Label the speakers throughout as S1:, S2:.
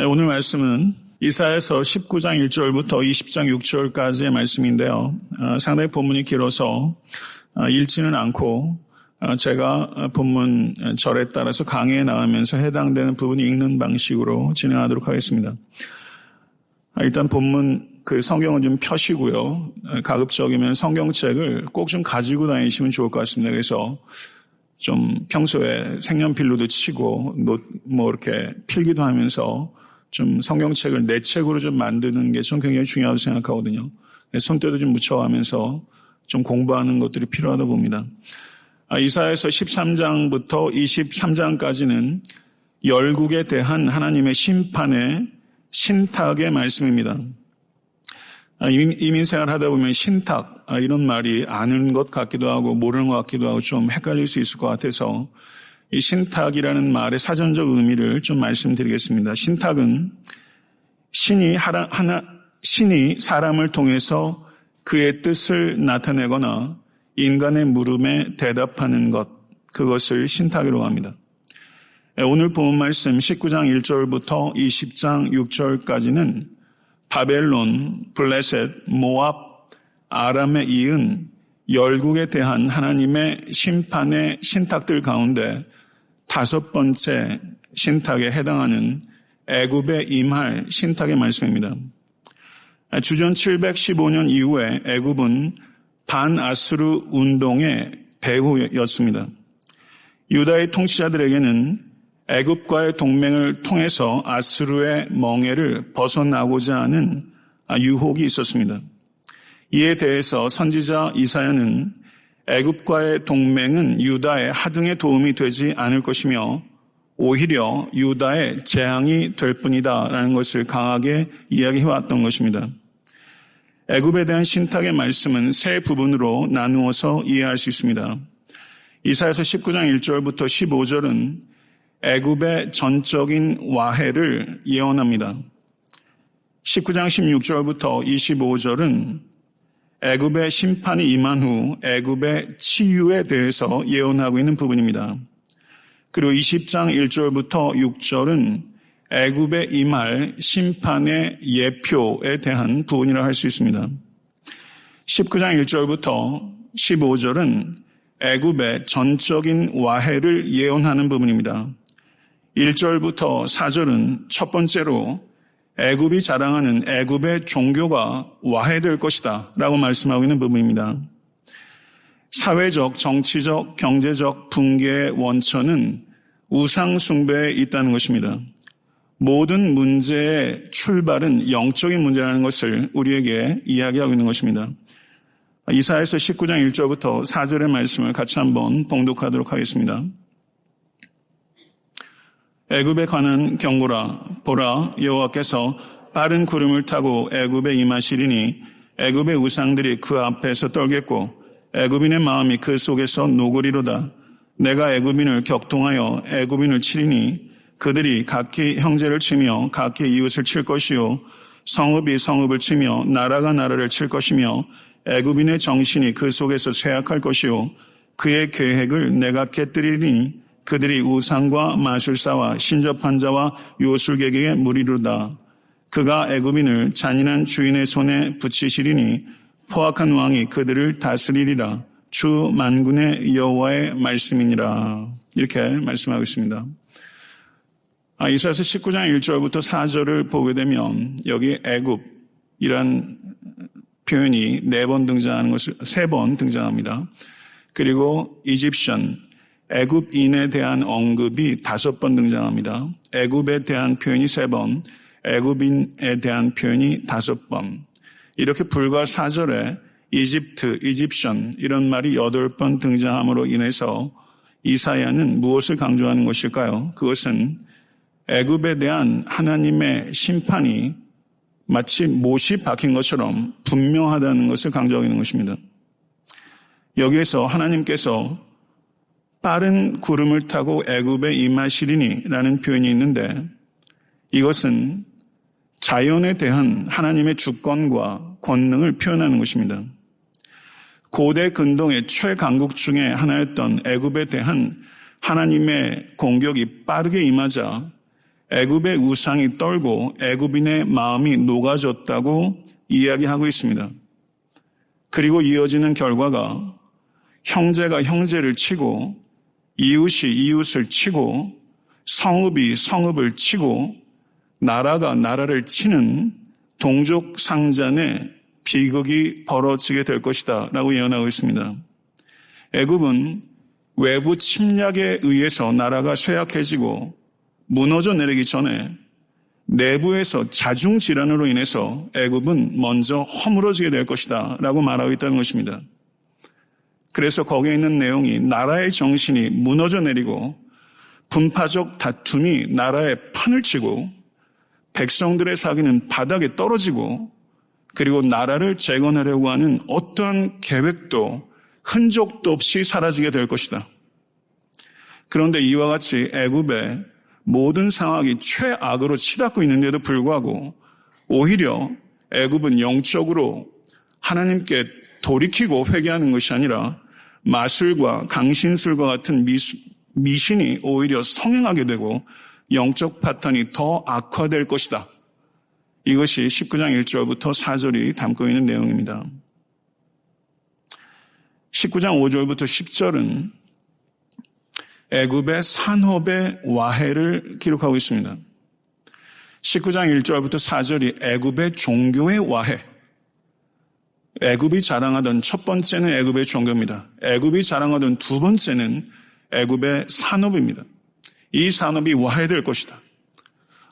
S1: 오늘 말씀은 이사야서 19장 1절부터 20장 6절까지의 말씀인데요. 상당히 본문이 길어서 읽지는 않고 제가 본문 절에 따라서 강의에 나가면서 해당되는 부분이 읽는 방식으로 진행하도록 하겠습니다. 일단 본문 성경은 좀 펴시고요. 가급적이면 성경책을 꼭 좀 가지고 다니시면 좋을 것 같습니다. 그래서 좀 평소에 색연필로도 치고 이렇게 필기도 하면서 좀 성경책을 내 책으로 좀 만드는 게 좀 굉장히 중요하다고 생각하거든요. 손때도 좀 묻혀가면서 좀 공부하는 것들이 필요하다 봅니다. 이사야서 13장부터 23장까지는 열국에 대한 하나님의 심판의 신탁의 말씀입니다. 이민생활 하다 보면 신탁 이런 말이 아는 것 같기도 하고 모르는 것 같기도 하고 좀 헷갈릴 수 있을 것 같아서 이 신탁이라는 말의 사전적 의미를 좀 말씀드리겠습니다. 신탁은 신이 사람을 통해서 그의 뜻을 나타내거나 인간의 물음에 대답하는 것, 그것을 신탁이라고 합니다. 오늘 본 말씀 19장 1절부터 20장 6절까지는 바벨론, 블레셋, 모압, 아람에 이은 열국에 대한 하나님의 심판의 신탁들 가운데 다섯 번째 신탁에 해당하는 애굽에 임할 신탁의 말씀입니다. 주전 715년 이후에 애굽은 반아수르 운동의 배후였습니다. 유다의 통치자들에게는 애굽과의 동맹을 통해서 아수르의 멍에를 벗어나고자 하는 유혹이 있었습니다. 이에 대해서 선지자 이사야는 애굽과의 동맹은 유다의 하등에 도움이 되지 않을 것이며 오히려 유다의 재앙이 될 뿐이다라는 것을 강하게 이야기해왔던 것입니다. 애굽에 대한 신탁의 말씀은 세 부분으로 나누어서 이해할 수 있습니다. 이사야서 19장 1절부터 15절은 애굽의 전적인 와해를 예언합니다. 19장 16절부터 25절은 애굽의 심판이 임한 후 애굽의 치유에 대해서 예언하고 있는 부분입니다. 그리고 20장 1절부터 6절은 애굽에 임할 심판의 예표에 대한 부분이라 할 수 있습니다. 19장 1절부터 15절은 애굽의 전적인 와해를 예언하는 부분입니다. 1절부터 4절은 첫 번째로 애굽이 자랑하는 애굽의 종교가 와해될 것이다 라고 말씀하고 있는 부분입니다. 사회적, 정치적, 경제적 붕괴의 원천은 우상 숭배에 있다는 것입니다. 모든 문제의 출발은 영적인 문제라는 것을 우리에게 이야기하고 있는 것입니다. 이사야서 19장 1절부터 4절의 말씀을 같이 한번 봉독하도록 하겠습니다. 애굽에 관한 경고라. 보라, 여호와께서 빠른 구름을 타고 애굽에 임하시리니 애굽의 우상들이 그 앞에서 떨겠고 애굽인의 마음이 그 속에서 녹으리로다. 내가 애굽인을 격동하여 애굽인을 치리니 그들이 각기 형제를 치며 각기 이웃을 칠 것이요 성읍이 성읍을 치며 나라가 나라를 칠 것이며 애굽인의 정신이 그 속에서 쇠약할 것이요 그의 계획을 내가 깨뜨리리니 그들이 우상과 마술사와 신접한 자와 요술객에게 무리로다. 그가 애굽인을 잔인한 주인의 손에 붙이시리니 포악한 왕이 그들을 다스리리라. 주 만군의 여호와의 말씀이니라. 이렇게 말씀하고 있습니다. 이사야서 19장 1절부터 4절을 보게 되면 여기 애굽이란 표현이 4번 등장하는 것을 3번 등장합니다. 그리고 이집션 애굽인에 대한 언급이 5번 등장합니다. 애굽에 대한 표현이 3번, 애굽인에 대한 표현이 5번. 이렇게 불과 4절에 이집트, 이집션 이런 말이 8번 등장함으로 인해서 이사야는 무엇을 강조하는 것일까요? 그것은 애굽에 대한 하나님의 심판이 마치 못이 박힌 것처럼 분명하다는 것을 강조하고 있는 것입니다. 여기에서 하나님께서 빠른 구름을 타고 애굽에 임하시리니 라는 표현이 있는데 이것은 자연에 대한 하나님의 주권과 권능을 표현하는 것입니다. 고대 근동의 최강국 중에 하나였던 애굽에 대한 하나님의 공격이 빠르게 임하자 애굽의 우상이 떨고 애굽인의 마음이 녹아졌다고 이야기하고 있습니다. 그리고 이어지는 결과가 형제가 형제를 치고 이웃이 이웃을 치고 성읍이 성읍을 치고 나라가 나라를 치는 동족 상잔의 비극이 벌어지게 될 것이다 라고 예언하고 있습니다. 애굽은 외부 침략에 의해서 나라가 쇠약해지고 무너져 내리기 전에 내부에서 자중질환으로 인해서 애굽은 먼저 허물어지게 될 것이다 라고 말하고 있다는 것입니다. 그래서 거기에 있는 내용이 나라의 정신이 무너져 내리고 분파적 다툼이 나라에 판을 치고 백성들의 사기는 바닥에 떨어지고 그리고 나라를 재건하려고 하는 어떠한 계획도 흔적도 없이 사라지게 될 것이다. 그런데 이와 같이 애굽의 모든 상황이 최악으로 치닫고 있는데도 불구하고 오히려 애굽은 영적으로 하나님께 돌이키고 회개하는 것이 아니라 마술과 강신술과 같은 미신이 오히려 성행하게 되고 영적 파탄이 더 악화될 것이다. 이것이 19장 1절부터 4절이 담고 있는 내용입니다. 19장 5절부터 10절은 애굽의 산업의 와해를 기록하고 있습니다. 19장 1절부터 4절이 애굽의 종교의 와해. 애굽이 자랑하던 첫 번째는 애굽의 종교입니다. 애굽이 자랑하던 두 번째는 애굽의 산업입니다. 이 산업이 와해될 것이다.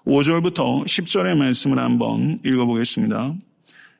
S1: 5절부터 10절의 말씀을 한번 읽어보겠습니다.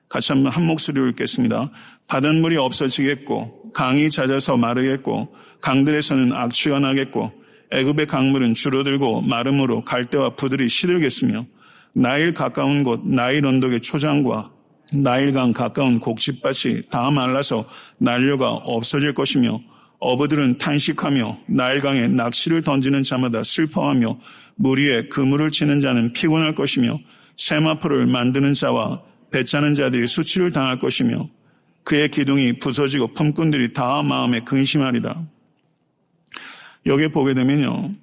S1: 같이 한번 한 목소리로 읽겠습니다. 바닷물이 없어지겠고 강이 잦아서 마르겠고 강들에서는 악취가 나겠고 애굽의 강물은 줄어들고 마름으로 갈대와 부들이 시들겠으며 나일 가까운 곳 나일 언덕의 초장과 나일강 가까운 곡식밭이 다 말라서 난료가 없어질 것이며 어부들은 탄식하며 나일강에 낚시를 던지는 자마다 슬퍼하며 물 위에 그물을 치는 자는 피곤할 것이며 세마포를 만드는 자와 배 차는 자들이 수치를 당할 것이며 그의 기둥이 부서지고 품꾼들이 다 마음에 근심하리라. 여기에 보게 되면요,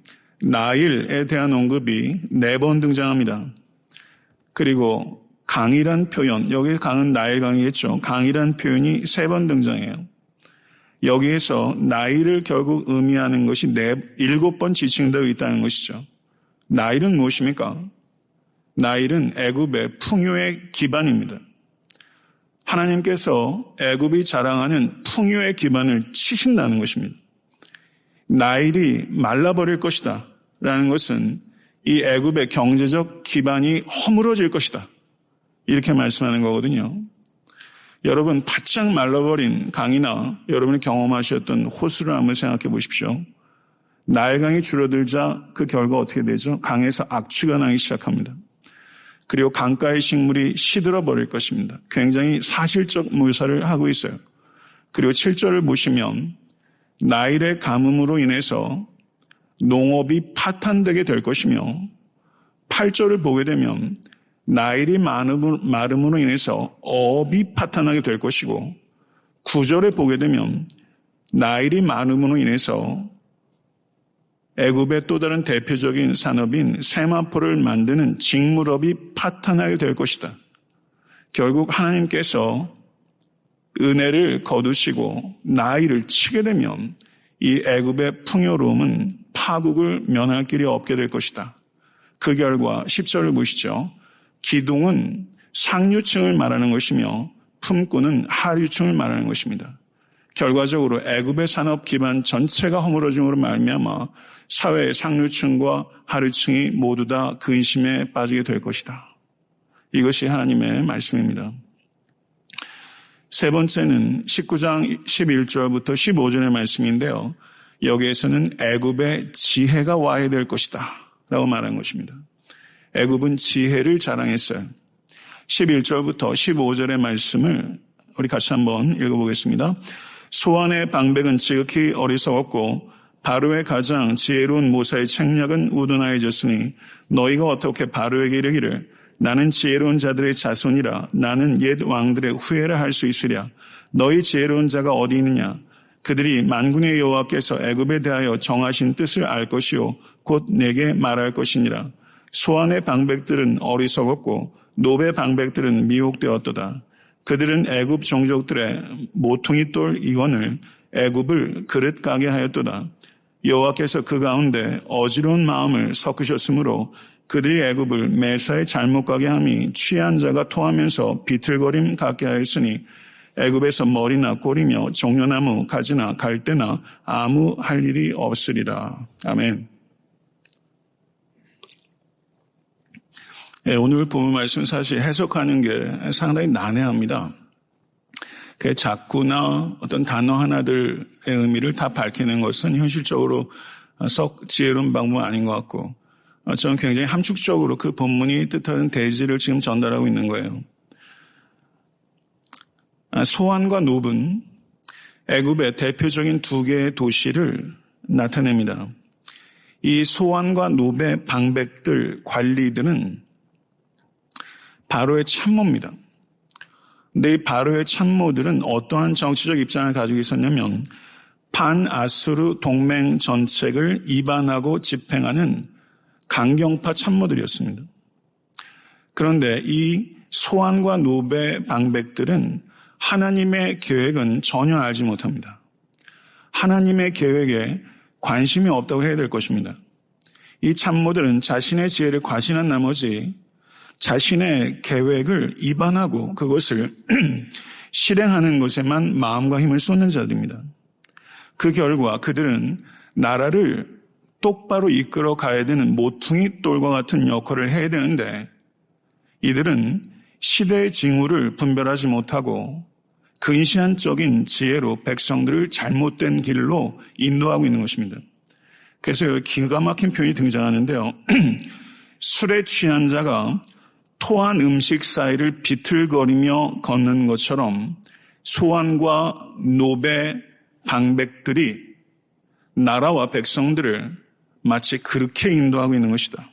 S1: 나일에 대한 언급이 4번 등장합니다. 그리고 강이란 표현, 여기 강은 나일강이겠죠. 강이란 표현이 3번 등장해요. 여기에서 나일을 결국 의미하는 것이 7번 지칭되어 있다는 것이죠. 나일은 무엇입니까? 나일은 애굽의 풍요의 기반입니다. 하나님께서 애굽이 자랑하는 풍요의 기반을 치신다는 것입니다. 나일이 말라버릴 것이다 라는 것은 이 애굽의 경제적 기반이 허물어질 것이다 이렇게 말씀하는 거거든요. 여러분 바짝 말라버린 강이나 여러분이 경험하셨던 호수를 한번 생각해 보십시오. 나일강이 줄어들자 그 결과 어떻게 되죠? 강에서 악취가 나기 시작합니다. 그리고 강가의 식물이 시들어 버릴 것입니다. 굉장히 사실적 묘사를 하고 있어요. 그리고 7절을 보시면 나일의 가뭄으로 인해서 농업이 파탄되게 될 것이며 8절을 보게 되면 나일이 마름으로 인해서 어업이 파탄하게 될 것이고 9절에 보게 되면 나일이 마름으로 인해서 애굽의 또 다른 대표적인 산업인 세마포를 만드는 직물업이 파탄하게 될 것이다. 결국 하나님께서 은혜를 거두시고 나일을 치게 되면 이 애굽의 풍요로움은 파국을 면할 길이 없게 될 것이다. 그 결과 10절을 보시죠. 기둥은 상류층을 말하는 것이며 품꾼은 하류층을 말하는 것입니다. 결과적으로 애굽의 산업 기반 전체가 허물어짐으로 말미암아 사회의 상류층과 하류층이 모두 다 근심에 빠지게 될 것이다. 이것이 하나님의 말씀입니다. 세 번째는 19장 11절부터 15절의 말씀인데요. 여기에서는 애굽의 지혜가 와해될 것이다 라고 말하는 것입니다. 애굽은 지혜를 자랑했어요. 11절부터 15절의 말씀을 우리 같이 한번 읽어보겠습니다. 소안의 방백은 지극히 어리석었고 바로의 가장 지혜로운 모사의 책략은 우둔하여졌으니 너희가 어떻게 바로에게 이르기를 나는 지혜로운 자들의 자손이라 나는 옛 왕들의 후예를 할 수 있으랴. 너희 지혜로운 자가 어디 있느냐. 그들이 만군의 여호와께서 애굽에 대하여 정하신 뜻을 알 것이요 곧 내게 말할 것이니라. 소안의 방백들은 어리석었고 노베 방백들은 미혹되었도다. 그들은 애굽 종족들의 모퉁이 돌 이건을 애굽을 그릇 가게 하였도다. 여호와께서 그 가운데 어지러운 마음을 섞으셨으므로 그들이 애굽을 매사에 잘못 가게 함이 취한 자가 토하면서 비틀거림 갖게 하였으니 애굽에서 머리나 꼬리며 종려나무 가지나 갈대나 아무 할 일이 없으리라. 아멘. 오늘 본문 말씀 사실 해석하는 게 상당히 난해합니다. 그 작구나 어떤 단어 하나들의 의미를 다 밝히는 것은 현실적으로 썩 지혜로운 방법은 아닌 것 같고 저는 굉장히 함축적으로 그 본문이 뜻하는 대지를 지금 전달하고 있는 거예요. 소안과 놉은 애굽의 대표적인 두 개의 도시를 나타냅니다. 이 소안과 놉의 방백들, 관리들은 바로의 참모입니다. 근데 이 바로의 참모들은 어떠한 정치적 입장을 가지고 있었냐면 반아수르 동맹 정책을 입안하고 집행하는 강경파 참모들이었습니다. 그런데 이 소안과 놉의 방백들은 하나님의 계획은 전혀 알지 못합니다. 하나님의 계획에 관심이 없다고 해야 될 것입니다. 이 참모들은 자신의 지혜를 과신한 나머지 자신의 계획을 입안하고 그것을 실행하는 것에만 마음과 힘을 쏟는 자들입니다. 그 결과 그들은 나라를 똑바로 이끌어 가야 되는 모퉁이 돌과 같은 역할을 해야 되는데 이들은 시대의 징후를 분별하지 못하고 근시안적인 지혜로 백성들을 잘못된 길로 인도하고 있는 것입니다. 그래서 기가 막힌 표현이 등장하는데요. 술에 취한 자가 토한 음식 사이를 비틀거리며 걷는 것처럼 소안과 놉의 방백들이 나라와 백성들을 마치 그렇게 인도하고 있는 것이다.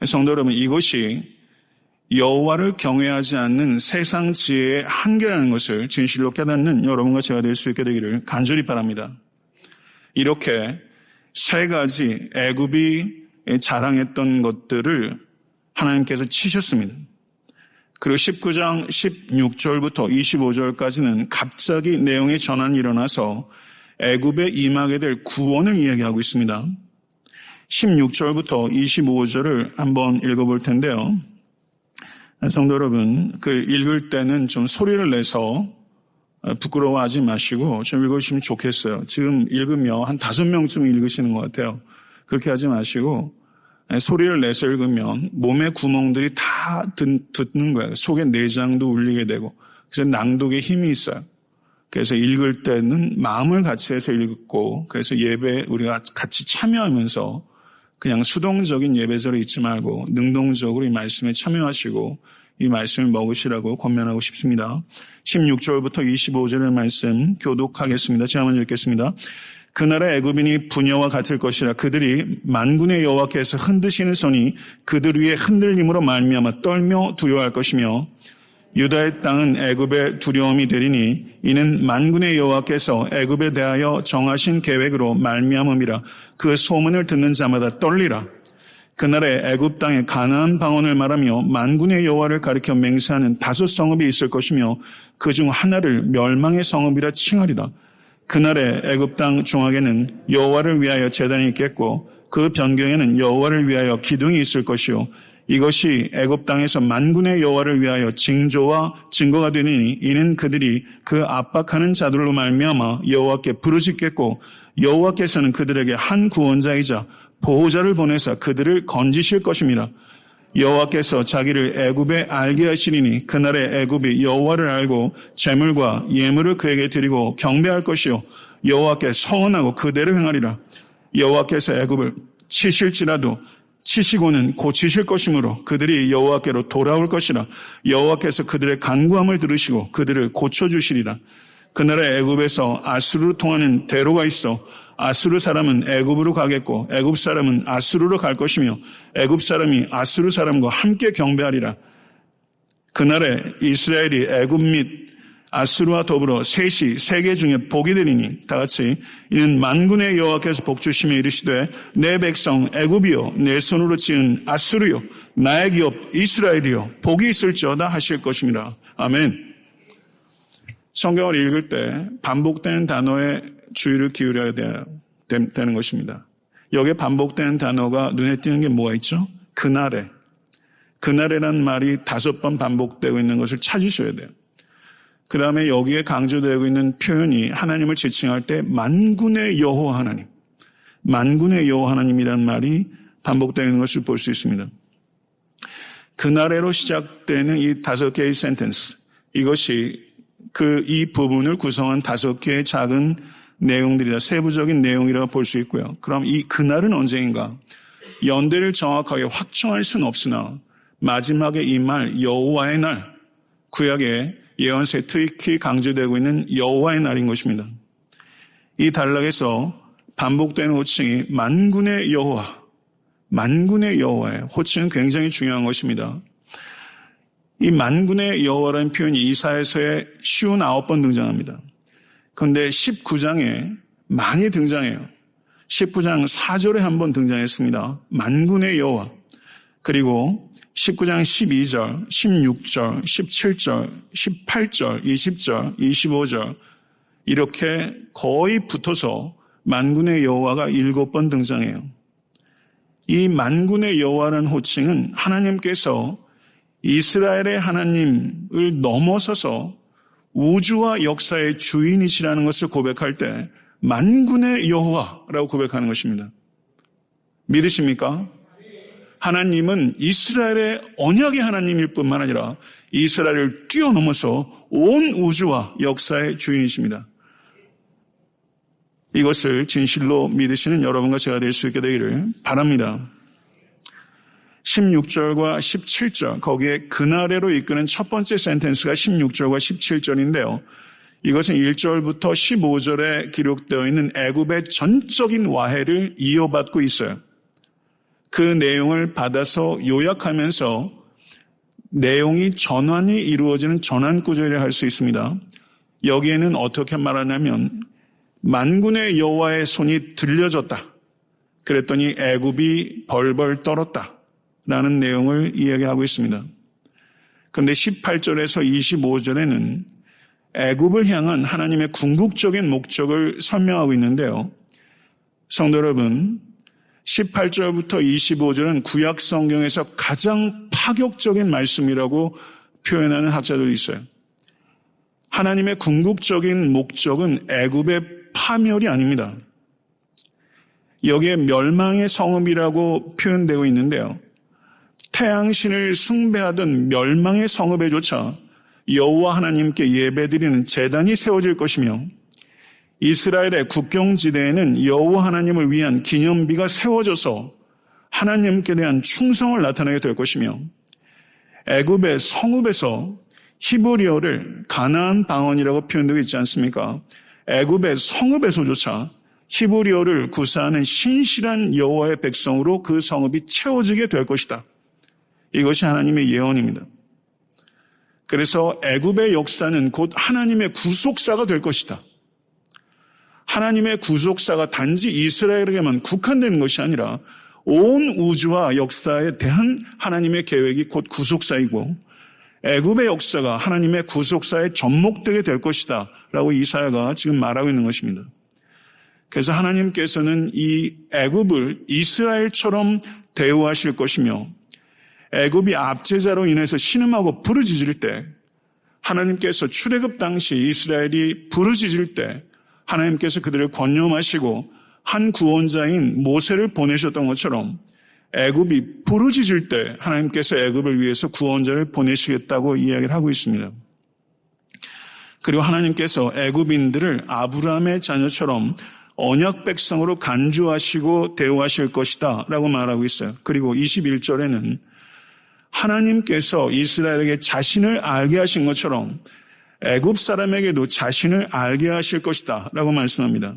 S1: 성도 여러분, 이것이 여호와를 경외하지 않는 세상 지혜의 한계라는 것을 진실로 깨닫는 여러분과 제가 될 수 있게 되기를 간절히 바랍니다. 이렇게 세 가지 애굽이 자랑했던 것들을 하나님께서 치셨습니다. 그리고 19장 16절부터 25절까지는 갑자기 내용의 전환이 일어나서 애굽에 임하게 될 구원을 이야기하고 있습니다. 16절부터 25절을 한번 읽어볼 텐데요. 성도 여러분, 그 읽을 때는 좀 소리를 내서 부끄러워하지 마시고 좀 읽으시면 좋겠어요. 지금 읽으면 한 5명쯤 읽으시는 것 같아요. 그렇게 하지 마시고 소리를 내서 읽으면 몸의 구멍들이 다 듣는 거예요. 속의 내장도 울리게 되고 그래서 낭독에 힘이 있어요. 그래서 읽을 때는 마음을 같이 해서 읽고 그래서 예배에 우리가 같이 참여하면서 그냥 수동적인 예배절에 있지 말고 능동적으로 이 말씀에 참여하시고 이 말씀을 먹으시라고 권면하고 싶습니다. 16절부터 25절의 말씀 교독하겠습니다. 제가 먼저 읽겠습니다. 그날의 애굽인이 부녀와 같을 것이라. 그들이 만군의 여호와께서 흔드시는 손이 그들 위에 흔들림으로 말미암아 떨며 두려워할 것이며 유다의 땅은 애굽의 두려움이 되리니 이는 만군의 여호와께서 애굽에 대하여 정하신 계획으로 말미암음이라. 그 소문을 듣는 자마다 떨리라. 그날에 애굽 땅에 가나안 방언을 말하며 만군의 여호와를 가리켜 맹세하는 5 성읍이 있을 것이며 그중 하나를 멸망의 성읍이라 칭하리라. 그날에 애굽 땅 중앙에는 여호와를 위하여 제단이 있겠고 그 변경에는 여호와를 위하여 기둥이 있을 것이요 이것이 애굽 땅에서 만군의 여호와를 위하여 징조와 증거가 되리니 이는 그들이 그 압박하는 자들로 말미암아 여호와께 부르짖겠고 여호와께서는 그들에게 한 구원자이자 보호자를 보내사 그들을 건지실 것입니다. 여호와께서 자기를 애굽에 알게 하시리니 그날에 애굽이 여호와를 알고 제물과 예물을 그에게 드리고 경배할 것이요 여호와께 서원하고 그대로 행하리라. 여호와께서 애굽을 치실지라도 치시고는 고치실 것이므로 그들이 여호와께로 돌아올 것이라. 여호와께서 그들의 간구함을 들으시고 그들을 고쳐주시리라. 그날에 애굽에서 아수르로 통하는 대로가 있어 아수르 사람은 애굽으로 가겠고 애굽 사람은 아수르로 갈 것이며 애굽 사람이 아수르 사람과 함께 경배하리라. 그날에 이스라엘이 애굽 및 아수르와 더불어 셋이 세계 중에 복이 되리니 다 같이 이는 만군의 여호와께서 복주시며 이르시되 내 백성 애굽이요 내 손으로 지은 아수르요 나의 기업 이스라엘이요 복이 있을지어다 하실 것입니다. 아멘. 성경을 읽을 때 반복되는 단어에 주의를 기울여야 되는 것입니다. 여기에 반복되는 단어가 눈에 띄는 게 뭐가 있죠? 그날에. 그날에란 말이 5번 반복되고 있는 것을 찾으셔야 돼요. 그 다음에 여기에 강조되고 있는 표현이 하나님을 지칭할 때 만군의 여호와 하나님, 만군의 여호와 하나님이라는 말이 반복되는 것을 볼 수 있습니다. 그날에로 시작되는 이 5개의 센텐스, 이것이 이 부분을 구성한 5개의 작은 내용들이다. 세부적인 내용이라고 볼 수 있고요. 그럼 이 그날은 언제인가? 연대를 정확하게 확정할 수는 없으나 마지막에 이 말 여호와의 날, 구약의 예언서에 특히 강조되고 있는 여호와의 날인 것입니다. 이 단락에서 반복되는 호칭이 만군의 여호와, 만군의 여호와의 호칭은 굉장히 중요한 것입니다. 이 만군의 여호와라는 표현이 이사야서에 59번 등장합니다. 그런데 19장에 많이 등장해요. 19장 4절에 한 번 등장했습니다. 만군의 여호와. 그리고 19장 12절, 16절, 17절, 18절, 20절, 25절 이렇게 거의 붙어서 만군의 여호와가 7번 등장해요. 이 만군의 여호와라는 호칭은 하나님께서 이스라엘의 하나님을 넘어서서 우주와 역사의 주인이시라는 것을 고백할 때 만군의 여호와라고 고백하는 것입니다. 믿으십니까? 하나님은 이스라엘의 언약의 하나님일 뿐만 아니라 이스라엘을 뛰어넘어서 온 우주와 역사의 주인이십니다. 이것을 진실로 믿으시는 여러분과 제가 될 수 있게 되기를 바랍니다. 16절과 17절, 거기에 그날에로 이끄는 첫 번째 센텐스가 16절과 17절인데요. 이것은 1절부터 15절에 기록되어 있는 애굽의 전적인 와해를 이어받고 있어요. 그 내용을 받아서 요약하면서 내용이 전환이 이루어지는 전환 구절이라 할 수 있습니다. 여기에는 어떻게 말하냐면 만군의 여호와의 손이 들려졌다. 그랬더니 애굽이 벌벌 떨었다. 라는 내용을 이야기하고 있습니다. 그런데 18절에서 25절에는 애굽을 향한 하나님의 궁극적인 목적을 설명하고 있는데요. 성도 여러분, 18절부터 25절은 구약 성경에서 가장 파격적인 말씀이라고 표현하는 학자들이 있어요. 하나님의 궁극적인 목적은 애굽의 파멸이 아닙니다. 여기에 멸망의 성읍이라고 표현되고 있는데요. 태양신을 숭배하던 멸망의 성읍에조차 여호와 하나님께 예배드리는 제단이 세워질 것이며 이스라엘의 국경지대에는 여호와 하나님을 위한 기념비가 세워져서 하나님께 대한 충성을 나타내게 될 것이며 애굽의 성읍에서 히브리어를 가나안 방언이라고 표현되고 있지 않습니까? 애굽의 성읍에서조차 히브리어를 구사하는 신실한 여호와의 백성으로 그 성읍이 채워지게 될 것이다. 이것이 하나님의 예언입니다. 그래서 애굽의 역사는 곧 하나님의 구속사가 될 것이다. 하나님의 구속사가 단지 이스라엘에게만 국한된 것이 아니라 온 우주와 역사에 대한 하나님의 계획이 곧 구속사이고 애굽의 역사가 하나님의 구속사에 접목되게 될 것이다 라고 이사야가 지금 말하고 있는 것입니다. 그래서 하나님께서는 이 애굽을 이스라엘처럼 대우하실 것이며 애굽이 압제자로 인해서 신음하고 부르짖을 때 하나님께서 출애굽 당시 이스라엘이 부르짖을 때 하나님께서 그들을 권념하시고 한 구원자인 모세를 보내셨던 것처럼 애굽이 부르짖을 때 하나님께서 애굽을 위해서 구원자를 보내시겠다고 이야기를 하고 있습니다. 그리고 하나님께서 애굽인들을 아브라함의 자녀처럼 언약 백성으로 간주하시고 대우하실 것이다 라고 말하고 있어요. 그리고 21절에는 하나님께서 이스라엘에게 자신을 알게 하신 것처럼 애굽 사람에게도 자신을 알게 하실 것이다 라고 말씀합니다.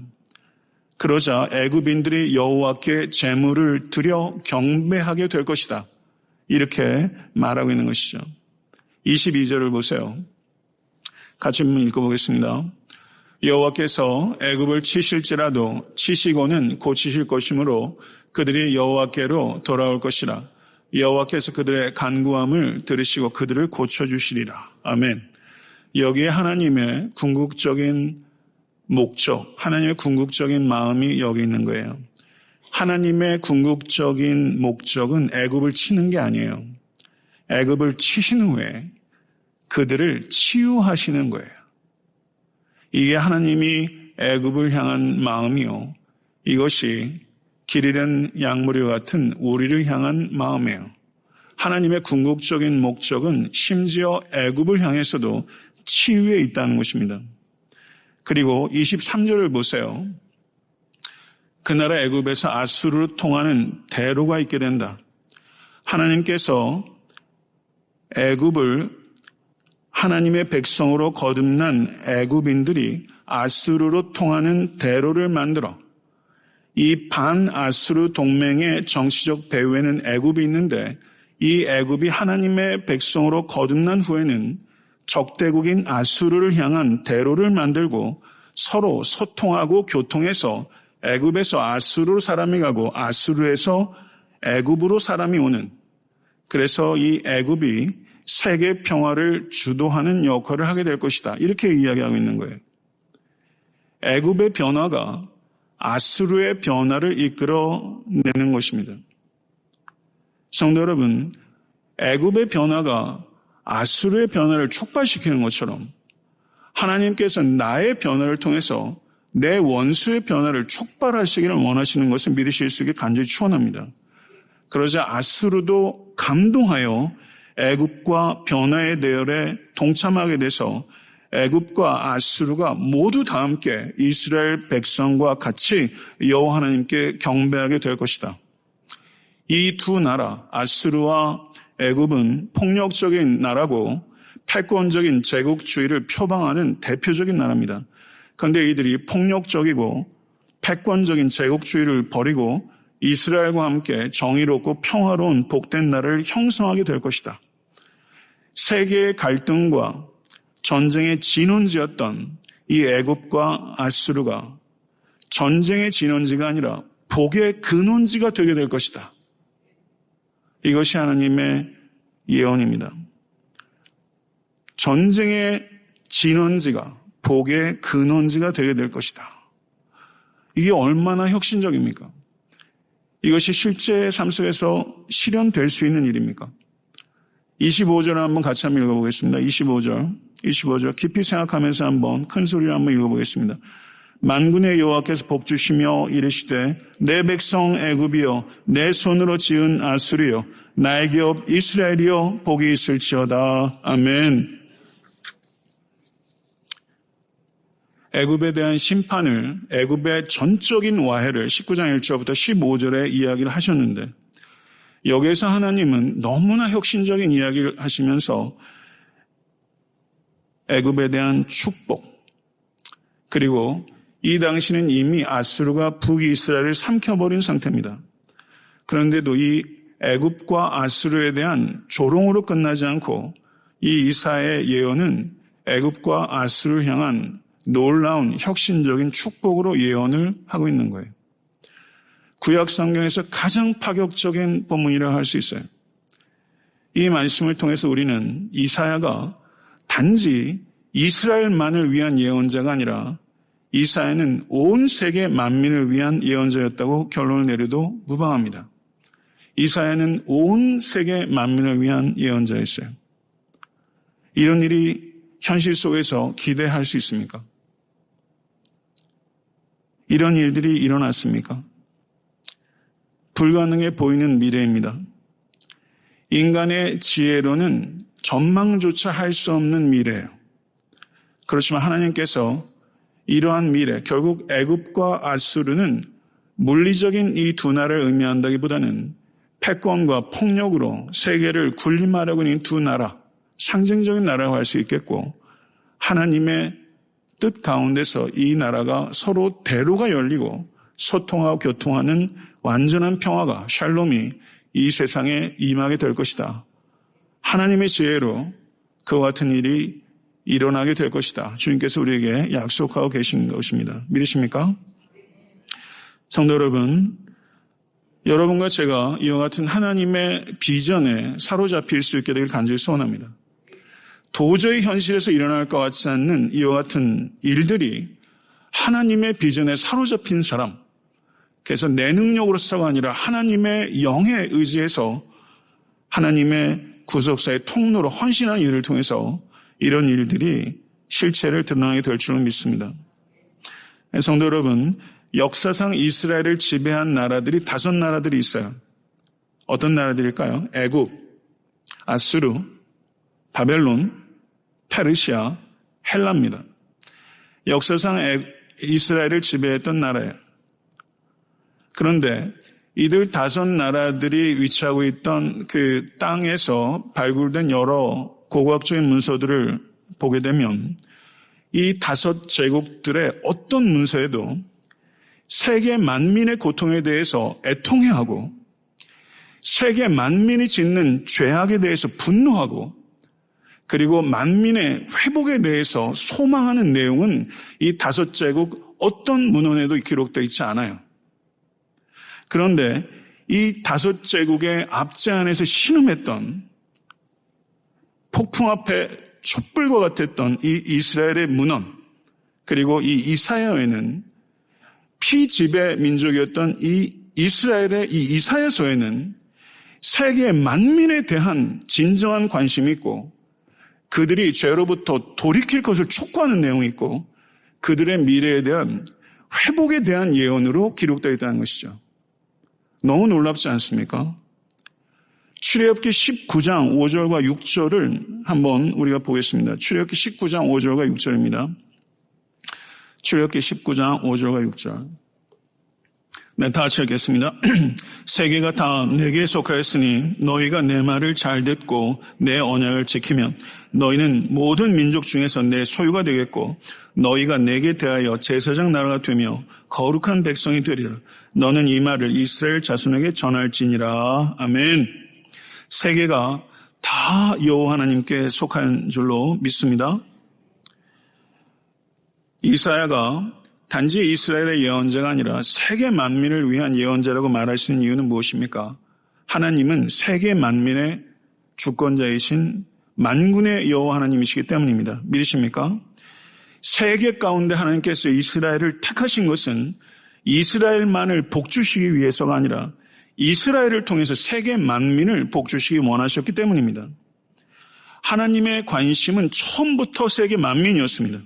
S1: 그러자 애굽인들이 여호와께 제물을 드려 경배하게 될 것이다. 이렇게 말하고 있는 것이죠. 22절을 보세요. 같이 한번 읽어보겠습니다. 여호와께서 애굽을 치실지라도 치시고는 고치실 것이므로 그들이 여호와께로 돌아올 것이라. 여호와께서 그들의 간구함을 들으시고 그들을 고쳐주시리라. 아멘. 여기에 하나님의 궁극적인 목적, 하나님의 궁극적인 마음이 여기 있는 거예요. 하나님의 궁극적인 목적은 애굽을 치는 게 아니에요. 애굽을 치신 후에 그들을 치유하시는 거예요. 이게 하나님이 애굽을 향한 마음이요. 이것이 길 잃은 양무리와 같은 우리를 향한 마음이에요. 하나님의 궁극적인 목적은 심지어 애굽을 향해서도 치유에 있다는 것입니다. 그리고 23절을 보세요. 그 나라 애굽에서 아수르로 통하는 대로가 있게 된다. 하나님께서 애굽을 하나님의 백성으로 거듭난 애굽인들이 아수르로 통하는 대로를 만들어 이 반아수르 동맹의 정치적 배후에는 애굽이 있는데 이 애굽이 하나님의 백성으로 거듭난 후에는 적대국인 아수르를 향한 대로를 만들고 서로 소통하고 교통해서 애굽에서 아수르로 사람이 가고 아수르에서 애굽으로 사람이 오는, 그래서 이 애굽이 세계 평화를 주도하는 역할을 하게 될 것이다. 이렇게 이야기하고 있는 거예요. 애굽의 변화가 아수르의 변화를 이끌어내는 것입니다. 성도 여러분, 애굽의 변화가 아수르의 변화를 촉발시키는 것처럼 하나님께서 나의 변화를 통해서 내 원수의 변화를 촉발하시기를 원하시는 것을 믿으실 수 있게 간절히 축원합니다. 그러자 아수르도 감동하여 애굽과 변화의 대열에 동참하게 돼서 애굽과 아수르가 모두 다 함께 이스라엘 백성과 같이 여호와 하나님께 경배하게 될 것이다. 이 두 나라, 아수르와 애굽은 폭력적인 나라고 패권적인 제국주의를 표방하는 대표적인 나라입니다. 그런데 이들이 폭력적이고 패권적인 제국주의를 버리고 이스라엘과 함께 정의롭고 평화로운 복된 나라를 형성하게 될 것이다. 세계의 갈등과 전쟁의 진원지였던 이 애굽과 아수르가 전쟁의 진원지가 아니라 복의 근원지가 되게 될 것이다. 이것이 하나님의 예언입니다. 전쟁의 진원지가 복의 근원지가 되게 될 것이다. 이게 얼마나 혁신적입니까? 이것이 실제 삶 속에서 실현될 수 있는 일입니까? 25절을 한번 같이 한번 읽어보겠습니다. 25절 깊이 생각하면서 한번 큰 소리로 한번 읽어보겠습니다. 만군의 여호와께서 복주시며 이르시되 내 백성 애굽이여 내 손으로 지은 아수르여 나의 기업 이스라엘이여 복이 있을지어다. 아멘. 애굽에 대한 심판을, 애굽의 전적인 와해를 19장 1절부터 15절에 이야기를 하셨는데 여기에서 하나님은 너무나 혁신적인 이야기를 하시면서 애굽에 대한 축복, 그리고 이 당시는 이미 아수르가 북이스라엘을 삼켜버린 상태입니다. 그런데도 이 애굽과 아수르에 대한 조롱으로 끝나지 않고 이 이사야의 예언은 애굽과 아수르를 향한 놀라운 혁신적인 축복으로 예언을 하고 있는 거예요. 구약 성경에서 가장 파격적인 본문이라고 할 수 있어요. 이 말씀을 통해서 우리는 이사야가 단지 이스라엘만을 위한 예언자가 아니라 이사야는 온 세계 만민을 위한 예언자였다고 결론을 내려도 무방합니다. 이사야는 온 세계 만민을 위한 예언자였어요. 이런 일이 현실 속에서 기대할 수 있습니까? 이런 일들이 일어났습니까? 불가능해 보이는 미래입니다. 인간의 지혜로는 전망조차 할 수 없는 미래예요. 그렇지만 하나님께서 이러한 미래, 결국 애굽과 아수르는 물리적인 이 두 나라를 의미한다기보다는 패권과 폭력으로 세계를 군림하려고 있는 두 나라, 상징적인 나라라고 할 수 있겠고, 하나님의 뜻 가운데서 이 나라가 서로 대로가 열리고 소통하고 교통하는 완전한 평화가, 샬롬이 이 세상에 임하게 될 것이다. 하나님의 지혜로 그와 같은 일이 일어나게 될 것이다. 주님께서 우리에게 약속하고 계신 것입니다. 믿으십니까? 성도 여러분, 여러분과 제가 이와 같은 하나님의 비전에 사로잡힐 수 있게 되길 간절히 소원합니다. 도저히 현실에서 일어날 것 같지 않는 이와 같은 일들이 하나님의 비전에 사로잡힌 사람, 그래서 내 능력으로서가 아니라 하나님의 영에 의지해서 하나님의 구속사의 통로로 헌신한 일을 통해서 이런 일들이 실체를 드러나게 될 줄은 믿습니다. 성도 여러분, 역사상 이스라엘을 지배한 나라들이 5나라들이 있어요. 어떤 나라들일까요? 애굽, 아수르, 바벨론, 페르시아, 헬라입니다. 역사상 이스라엘을 지배했던 나라예요. 그런데 이들 5나라들이 위치하고 있던 그 땅에서 발굴된 여러 고고학적인 문서들을 보게 되면 이 5제국들의 어떤 문서에도 세계 만민의 고통에 대해서 애통해하고 세계 만민이 짓는 죄악에 대해서 분노하고 그리고 만민의 회복에 대해서 소망하는 내용은 이 5제국 어떤 문헌에도 기록되어 있지 않아요. 그런데 이 5제국의 압제 안에서 신음했던 폭풍 앞에 촛불과 같았던 이 이스라엘의 문헌 그리고 이 이사야에는 피지배 민족이었던 이 이스라엘의 이 이사야서에는 세계 만민에 대한 진정한 관심이 있고 그들이 죄로부터 돌이킬 것을 촉구하는 내용이 있고 그들의 미래에 대한 회복에 대한 예언으로 기록되어 있다는 것이죠. 너무 놀랍지 않습니까? 출애굽기 19장 5절과 6절을 한번 우리가 보겠습니다. 출애굽기 19장 5절과 6절입니다. 출애굽기 19장 5절과 6절. 네, 다 같이 읽겠습니다. 세계가 다 내게 속하였으니 너희가 내 말을 잘 듣고 내 언약을 지키면 너희는 모든 민족 중에서 내 소유가 되겠고 너희가 내게 대하여 제사장 나라가 되며 거룩한 백성이 되리라. 너는 이 말을 이스라엘 자손에게 전할지니라. 아멘. 세계가 다 여호와 하나님께 속한 줄로 믿습니다. 이사야가 단지 이스라엘의 예언자가 아니라 세계 만민을 위한 예언자라고 말하시는 이유는 무엇입니까? 하나님은 세계 만민의 주권자이신 만군의 여호와 하나님이시기 때문입니다. 믿으십니까? 세계 가운데 하나님께서 이스라엘을 택하신 것은 이스라엘만을 복주시기 위해서가 아니라 이스라엘을 통해서 세계 만민을 복주시기 원하셨기 때문입니다. 하나님의 관심은 처음부터 세계 만민이었습니다.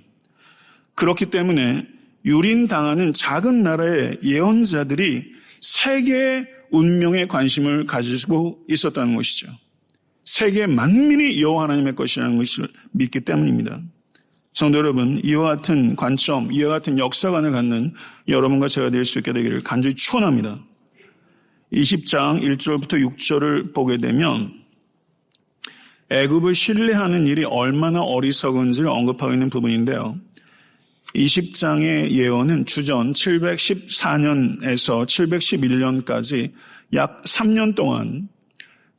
S1: 그렇기 때문에 유린당하는 작은 나라의 예언자들이 세계의 운명에 관심을 가지고 있었다는 것이죠. 세계 만민이 여호와 하나님의 것이라는 것을 믿기 때문입니다. 성도 여러분, 이와 같은 관점, 이와 같은 역사관을 갖는 여러분과 제가 될 수 있게 되기를 간절히 축원합니다. 20장 1절부터 6절을 보게 되면 애굽을 신뢰하는 일이 얼마나 어리석은지를 언급하고 있는 부분인데요. 20장의 예언은 주전 714년에서 711년까지 약 3년 동안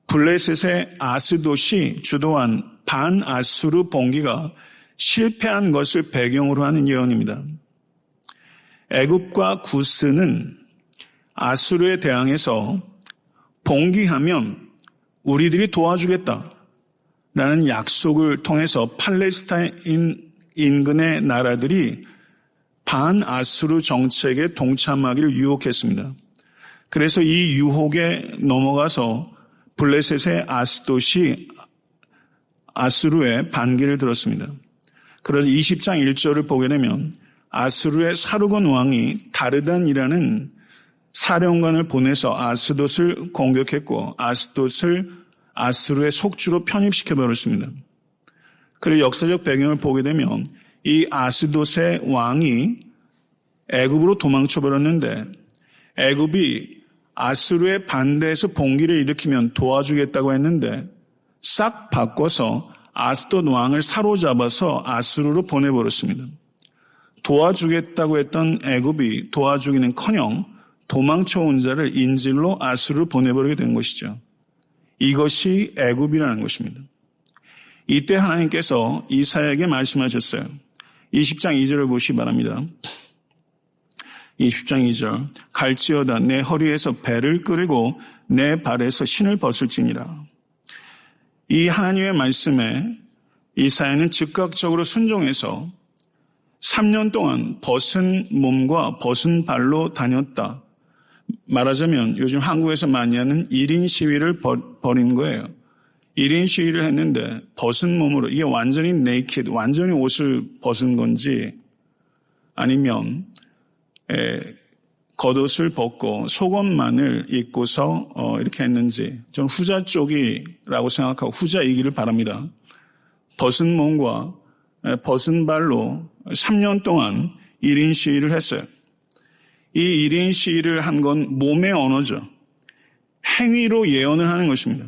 S1: 블레셋의 아스돗이 주도한 반아수르 봉기가 실패한 것을 배경으로 하는 예언입니다. 애굽과 구스는 아수르에 대항해서 봉기하면 우리들이 도와주겠다라는 약속을 통해서 팔레스타인 인근의 나라들이 반아수르 정책에 동참하기를 유혹했습니다. 그래서 이 유혹에 넘어가서 블레셋의 아스돗이 아수르의 반기를 들었습니다. 그래서 20장 1절을 보게 되면 아수르의 사르곤 왕이 다르단이라는 사령관을 보내서 아스돗을 공격했고 아스돗을 아수르의 속주로 편입시켜버렸습니다. 그리고 역사적 배경을 보게 되면 이 아스돗의 왕이 애굽으로 도망쳐버렸는데 애굽이 아수르의 반대해서 봉기를 일으키면 도와주겠다고 했는데 싹 바꿔서 아스돗 왕을 사로잡아서 아수르로 보내버렸습니다. 도와주겠다고 했던 애굽이 도와주기는커녕 도망쳐온 자를 인질로 아수르로 보내버리게 된 것이죠. 이것이 애굽이라는 것입니다. 이때 하나님께서 이사야에게 말씀하셨어요. 20장 2절을 보시기 바랍니다. 20장 2절. 갈지어다 내 허리에서 배를 끌고 내 발에서 신을 벗을지니라. 이 하나님의 말씀에 이사야는 즉각적으로 순종해서 3년 동안 벗은 몸과 벗은 발로 다녔다. 말하자면 요즘 한국에서 많이 하는 1인 시위를 벌인 거예요. 1인 시위를 했는데 벗은 몸으로, 이게 완전히 네이키드, 완전히 옷을 벗은 건지 아니면 겉옷을 벗고 속옷만을 입고서 이렇게 했는지, 좀 후자 쪽이라고 생각하고 후자이기를 바랍니다. 벗은 몸과 벗은 발로 3년 동안 1인 시위를 했어요. 이 1인 시위를 한 건 몸의 언어죠. 행위로 예언을 하는 것입니다.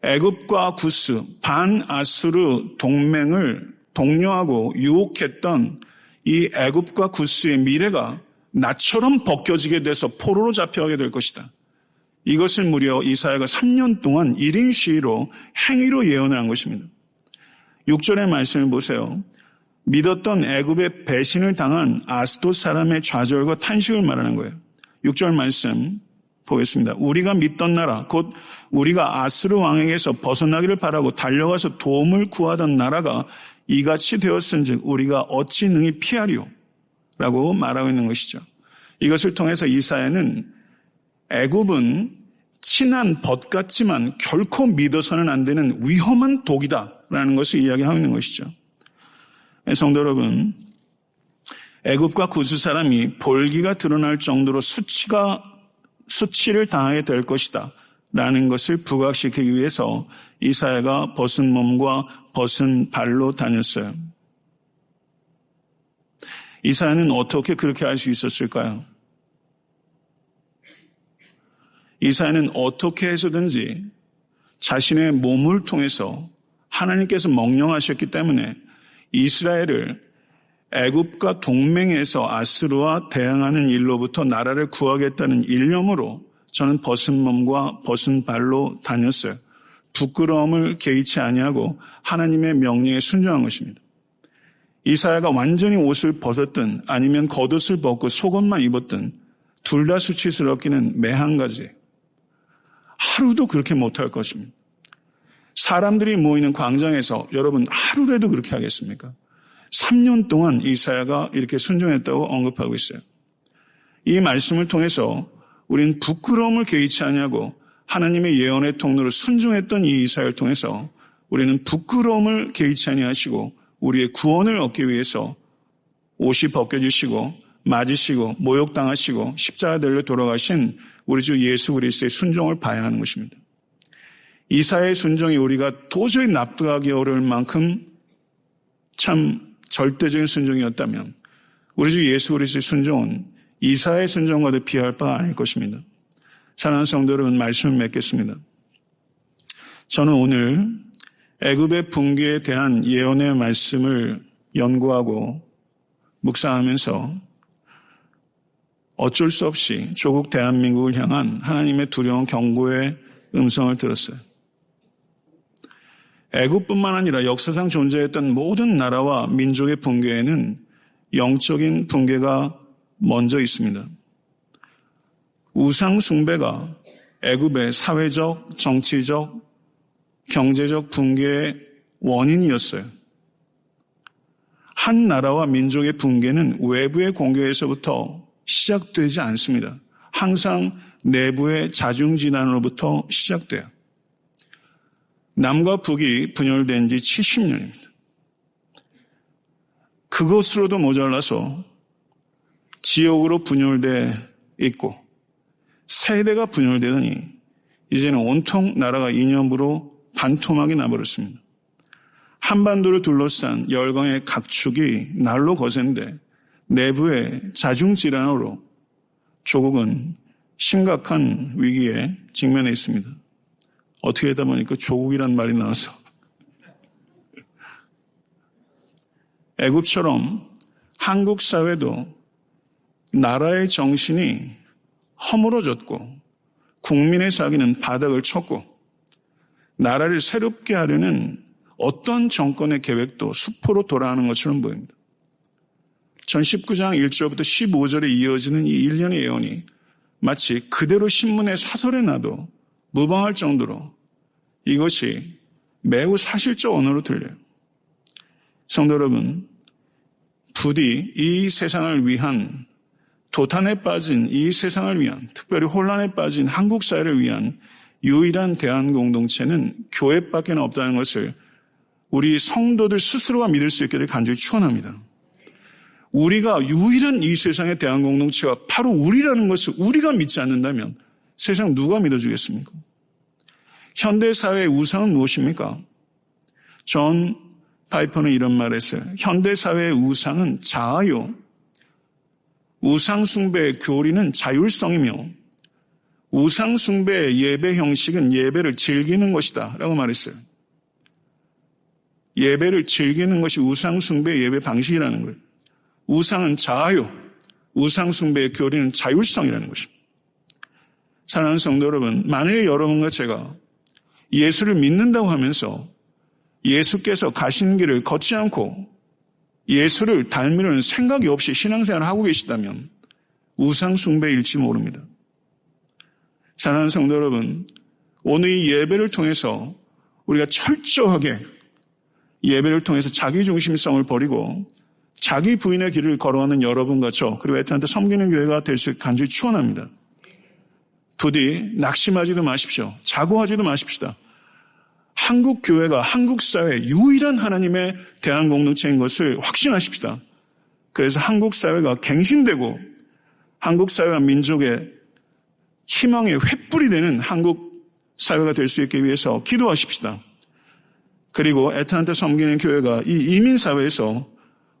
S1: 애굽과 구스, 반아수르 동맹을 독려하고 유혹했던 이 애굽과 구스의 미래가 나처럼 벗겨지게 돼서 포로로 잡혀가게 될 것이다. 이것을 무려 이사야가 3년 동안 1인 시위로 행위로 예언을 한 것입니다. 6절의 말씀을 보세요. 믿었던 애굽의 배신을 당한 아스돗 사람의 좌절과 탄식을 말하는 거예요. 6절 말씀 보겠습니다. 우리가 믿던 나라, 곧 우리가 아스르 왕에게서 벗어나기를 바라고 달려가서 도움을 구하던 나라가 이같이 되었은즉 우리가 어찌 능히 피하리요? 라고 말하고 있는 것이죠. 이것을 통해서 이사야는 애굽은 친한 벗 같지만 결코 믿어서는 안 되는 위험한 독이다라는 것을 이야기하고 있는 것이죠. 성도 여러분, 애굽과 구스 사람이 볼기가 드러날 정도로 수치를 당하게 될 것이다 라는 것을 부각시키기 위해서 이사야가 벗은 몸과 벗은 발로 다녔어요. 이사야는 어떻게 그렇게 할 수 있었을까요? 이사야는 어떻게 해서든지 자신의 몸을 통해서 하나님께서 명령하셨기 때문에 이스라엘을 애굽과 동맹에서 아스루와 대항하는 일로부터 나라를 구하겠다는 일념으로 저는 벗은 몸과 벗은 발로 다녔어요. 부끄러움을 개의치 아니하고 하나님의 명령에 순종한 것입니다. 이사야가 완전히 옷을 벗었든 아니면 겉옷을 벗고 속옷만 입었든 둘 다 수치스럽기는 매한 가지. 하루도 그렇게 못할 것입니다. 사람들이 모이는 광장에서 여러분 하루라도 그렇게 하겠습니까? 3년 동안 이사야가 이렇게 순종했다고 언급하고 있어요. 이 말씀을 통해서 우리는 부끄러움을 개의치 아니하고 하나님의 예언의 통로로 순종했던 이 이사야를 통해서 우리는 부끄러움을 개의치 아니하시고 우리의 구원을 얻기 위해서 옷이 벗겨지시고 맞으시고 모욕당하시고 십자가 들려 돌아가신 우리 주 예수 그리스도의 순종을 봐야 하는 것입니다. 이사야의 순종이 우리가 도저히 납득하기 어려울 만큼 참 절대적인 순종이었다면 우리 주 예수 그리스도의 순종은 이사야의 순종과도 비할 바가 아닐 것입니다. 사랑하는 성도 여러분, 말씀을 맺겠습니다. 저는 오늘 애굽의 붕괴에 대한 예언의 말씀을 연구하고 묵상하면서 어쩔 수 없이 조국 대한민국을 향한 하나님의 두려운 경고의 음성을 들었어요. 애굽뿐만 아니라 역사상 존재했던 모든 나라와 민족의 붕괴에는 영적인 붕괴가 먼저 있습니다. 우상 숭배가 애굽의 사회적, 정치적, 경제적 붕괴의 원인이었어요. 한 나라와 민족의 붕괴는 외부의 공격에서부터 시작되지 않습니다. 항상 내부의 자중질환으로부터 시작돼요. 남과 북이 분열된 지 70년입니다. 그것으로도 모자라서 지역으로 분열돼 있고 세대가 분열되더니 이제는 온통 나라가 이념으로 반토막이 나버렸습니다. 한반도를 둘러싼 열강의 각축이 날로 거센데 내부의 자중질환으로 조국은 심각한 위기에 직면해 있습니다. 어떻게 하다 보니까 조국이란 말이 나와서 애굽처럼 한국 사회도 나라의 정신이 허물어졌고 국민의 사기는 바닥을 쳤고 나라를 새롭게 하려는 어떤 정권의 계획도 수포로 돌아가는 것처럼 보입니다. 전 19장 1절부터 15절에 이어지는 이 일련의 예언이 마치 그대로 신문의 사설에 나도 무방할 정도로 이것이 매우 사실적 언어로 들려요. 성도 여러분, 부디 이 세상을 위한, 도탄에 빠진 이 세상을 위한, 특별히 혼란에 빠진 한국 사회를 위한 유일한 대안 공동체는 교회밖에 없다는 것을 우리 성도들 스스로가 믿을 수 있게 될 간절히 축원합니다. 우리가 유일한 이 세상의 대안 공동체가 바로 우리라는 것을 우리가 믿지 않는다면 세상 누가 믿어주겠습니까? 현대사회의 우상은 무엇입니까? 존 파이퍼는 이런 말을 했어요. 현대사회의 우상은 자아요. 우상숭배의 교리는 자율성이며 우상숭배의 예배 형식은 예배를 즐기는 것이다 라고 말했어요. 예배를 즐기는 것이 우상숭배의 예배 방식이라는 거예요. 우상은 자아요. 우상숭배의 교리는 자율성이라는 것입니다. 사랑하는 성도 여러분, 만일 여러분과 제가 예수를 믿는다고 하면서 예수께서 가신 길을 걷지 않고 예수를 닮으려는 생각이 없이 신앙생활을 하고 계시다면 우상숭배일지 모릅니다. 사랑하는 성도 여러분, 오늘 이 예배를 통해서 우리가 철저하게 예배를 통해서 자기중심성을 버리고 자기 부인의 길을 걸어가는 여러분과 저 그리고 애타한테 섬기는 교회가 될 수 있게 간절히 축원합니다. 부디 낙심하지도 마십시오. 자고하지도 마십시다. 한국 교회가 한국 사회 유일한 하나님의 대안 공동체인 것을 확신하십시다. 그래서 한국 사회가 갱신되고 한국 사회와 민족의 희망의 횃불이 되는 한국 사회가 될 수 있기 위해서 기도하십시다. 그리고 애타한테 섬기는 교회가 이 이민 사회에서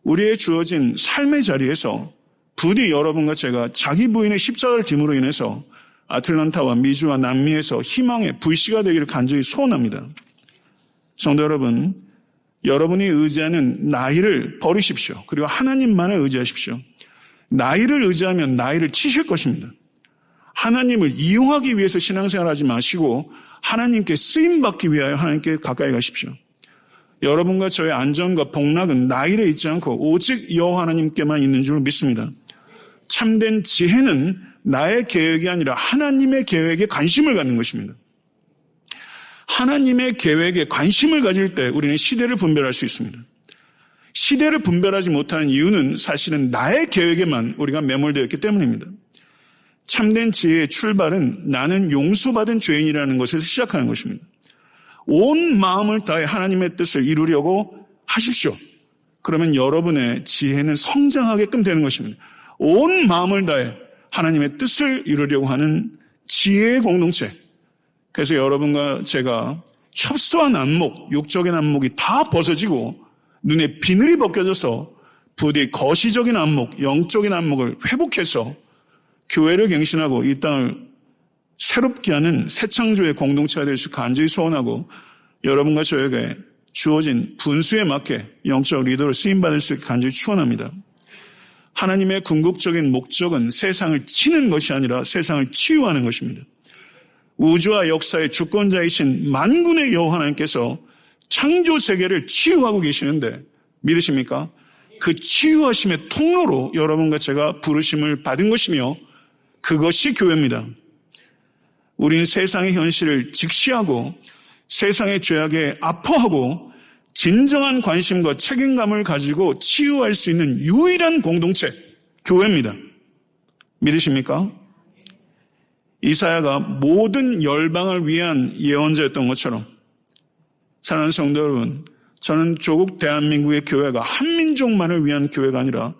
S1: 우리의 주어진 삶의 자리에서 부디 여러분과 제가 자기 부인의 십자가를 짐으로 인해서 아틀란타와 미주와 남미에서 희망의 불씨가 되기를 간절히 소원합니다. 성도 여러분, 여러분이 의지하는 나이를 버리십시오. 그리고 하나님만을 의지하십시오. 나이를 의지하면 나이를 치실 것입니다. 하나님을 이용하기 위해서 신앙생활하지 마시고 하나님께 쓰임받기 위하여 하나님께 가까이 가십시오. 여러분과 저의 안전과 복락은 나이에 있지 않고 오직 여호와 하나님께만 있는 줄 믿습니다. 참된 지혜는 나의 계획이 아니라 하나님의 계획에 관심을 갖는 것입니다. 하나님의 계획에 관심을 가질 때 우리는 시대를 분별할 수 있습니다. 시대를 분별하지 못하는 이유는 사실은 나의 계획에만 우리가 매몰되어 있기 때문입니다. 참된 지혜의 출발은 나는 용서받은 죄인이라는 것에서 시작하는 것입니다. 온 마음을 다해 하나님의 뜻을 이루려고 하십시오. 그러면 여러분의 지혜는 성장하게끔 되는 것입니다. 온 마음을 다해 하나님의 뜻을 이루려고 하는 지혜의 공동체. 그래서 여러분과 제가 협소한 안목, 육적인 안목이 다 벗어지고 눈에 비늘이 벗겨져서 부디 거시적인 안목, 영적인 안목을 회복해서 교회를 갱신하고 이 땅을 새롭게 하는 새 창조의 공동체가 될 수 간절히 소원하고 여러분과 저에게 주어진 분수에 맞게 영적 리더로 쓰임받을 수 있게 간절히 축원합니다. 하나님의 궁극적인 목적은 세상을 치는 것이 아니라 세상을 치유하는 것입니다. 우주와 역사의 주권자이신 만군의 여호와 하나님께서 창조 세계를 치유하고 계시는데 믿으십니까? 그 치유하심의 통로로 여러분과 제가 부르심을 받은 것이며 그것이 교회입니다. 우리는 세상의 현실을 직시하고 세상의 죄악에 아파하고 진정한 관심과 책임감을 가지고 치유할 수 있는 유일한 공동체, 교회입니다. 믿으십니까? 이사야가 모든 열방을 위한 예언자였던 것처럼 사랑하는 성도 여러분, 저는 조국 대한민국의 교회가 한민족만을 위한 교회가 아니라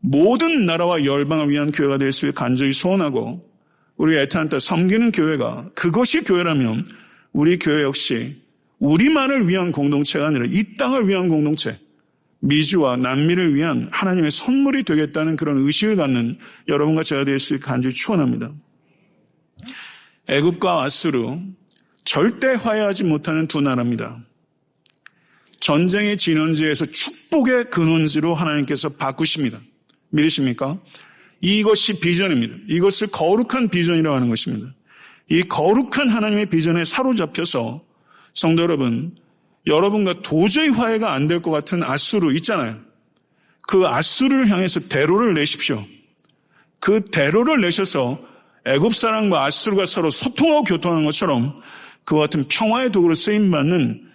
S1: 모든 나라와 열방을 위한 교회가 될 수 있게 간절히 소원하고 우리 애타한테 섬기는 교회가 그것이 교회라면 우리 교회 역시 우리만을 위한 공동체가 아니라 이 땅을 위한 공동체, 미주와 남미를 위한 하나님의 선물이 되겠다는 그런 의식을 갖는 여러분과 제가 될 수 있게 간절히 축원합니다. 애굽과 아수르 절대 화해하지 못하는 두 나라입니다. 전쟁의 진원지에서 축복의 근원지로 하나님께서 바꾸십니다. 믿으십니까? 이것이 비전입니다. 이것을 거룩한 비전이라고 하는 것입니다. 이 거룩한 하나님의 비전에 사로잡혀서 성도 여러분, 여러분과 도저히 화해가 안 될 것 같은 앗수르 있잖아요. 그 앗수르를 향해서 대로를 내십시오. 그 대로를 내셔서 애굽 사람과 앗수르가 서로 소통하고 교통하는 것처럼 그와 같은 평화의 도구로 쓰임받는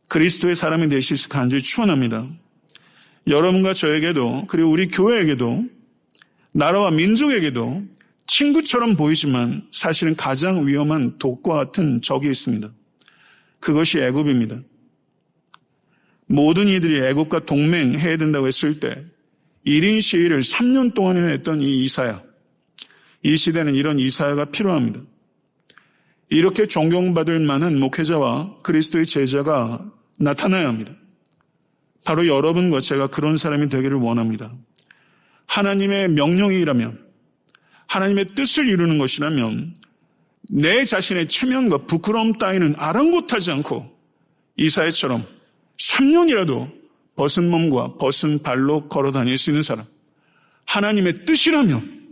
S1: 그리스도의 사람이 되실 수 간절히 축원합니다. 여러분과 저에게도 그리고 우리 교회에게도 나라와 민족에게도 친구처럼 보이지만 사실은 가장 위험한 독과 같은 적이 있습니다. 그것이 애굽입니다. 모든 이들이 애굽과 동맹해야 된다고 했을 때 1인 시위를 3년 동안 했던 이 이사야. 이 시대는 이런 이사야가 필요합니다. 이렇게 존경받을 만한 목회자와 그리스도의 제자가 나타나야 합니다. 바로 여러분과 제가 그런 사람이 되기를 원합니다. 하나님의 명령이라면, 하나님의 뜻을 이루는 것이라면 내 자신의 체면과 부끄러움 따위는 아랑곳하지 않고 이사야처럼 3년이라도 벗은 몸과 벗은 발로 걸어 다닐 수 있는 사람. 하나님의 뜻이라면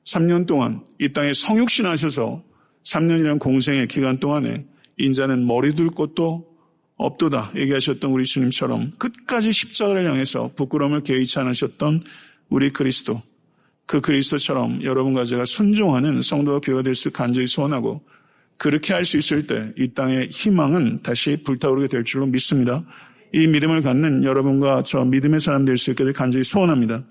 S1: 3년 동안 이 땅에 성육신하셔서 3년이라는 공생의 기간 동안에 인자는 머리 둘 곳도 없도다 얘기하셨던 우리 주님처럼 끝까지 십자가를 향해서 부끄러움을 개의치 않으셨던 우리 그리스도, 그 그리스도처럼 여러분과 제가 순종하는 성도와 교회가 될 수 간절히 소원하고 그렇게 할 수 있을 때 이 땅의 희망은 다시 불타오르게 될 줄로 믿습니다. 이 믿음을 갖는 여러분과 저 믿음의 사람 될 수 있게 간절히 소원합니다.